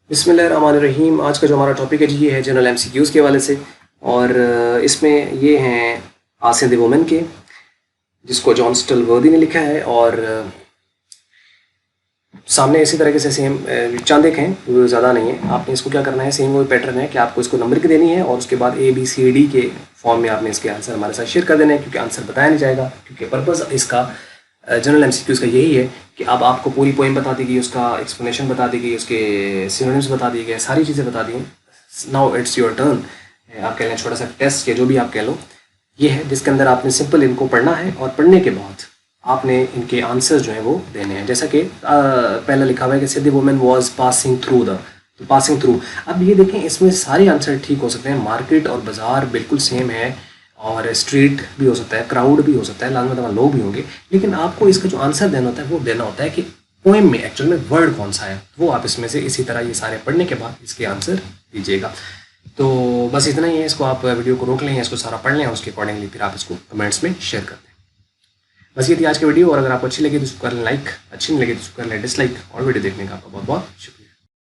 बिस्मिल्लाहिर्रहमानिर्रहीम। आज का जो हमारा टॉपिक है जी ये है जनरल एमसीक्यूज़ के हवाले से। और इसमें ये हैं आसिफ द वुमन के, जिसको जॉन स्टलवर्दी ने लिखा है। और सामने इसी तरीके से सेम चंद एक हैं, वो ज़्यादा नहीं है। आपने इसको क्या करना है, सेम वही पैटर्न है कि आपको इसको नंबर की देनी है और उसके बाद ABCD के फॉर्म में आपने इसके आंसर हमारे साथ शेयर कर देने हैं, क्योंकि आंसर बताया नहीं जाएगा। क्योंकि पर्पज़ इसका जनरल एमसीक्यूज़ का यही है कि अब आपको पूरी पोएम बता दी गई, उसका एक्सप्लेनेशन बता दी गई, उसके सिनोनिम्स बता दिए गए, सारी चीज़ें बता दी। Now it's your turn. आप कह लें छोटा सा टेस्ट या जो भी आप कह लो, ये है जिसके अंदर आपने सिंपल इनको पढ़ना है और पढ़ने के बाद आपने इनके आंसर जो हैं वो देने हैं। जैसा कि पहले लिखा हुआ है कि सिद्ध women was passing through the, तो पासिंग थ्रू। अब ये देखें, इसमें सारे आंसर ठीक हो सकते हैं। मार्केट और बाज़ार बिल्कुल सेम है, और स्ट्रीट भी हो सकता है, क्राउड भी हो सकता है, लाजमत लोग भी होंगे। लेकिन आपको इसका जो आंसर देना होता है वो देना होता है कि पोएम में एक्चुअल में वर्ड कौन सा है, वो आप इसमें से इसी तरह ये सारे पढ़ने के बाद इसके आंसर दीजिएगा। तो बस इतना ही है। इसको आप वीडियो को रोक लें, इसको सारा पढ़ लें, उसके अकॉर्डिंगली फिर आप इसको कमेंट्स में शेयर कर दें। बस ये थी आज की वीडियो। और अगर आपको अच्छी लगी तो इसको कर लें लाइक, अच्छी नहीं लगी तो इसको कर लें डिसलाइक। और वीडियो देखने का आपका बहुत बहुत शुक्रिया।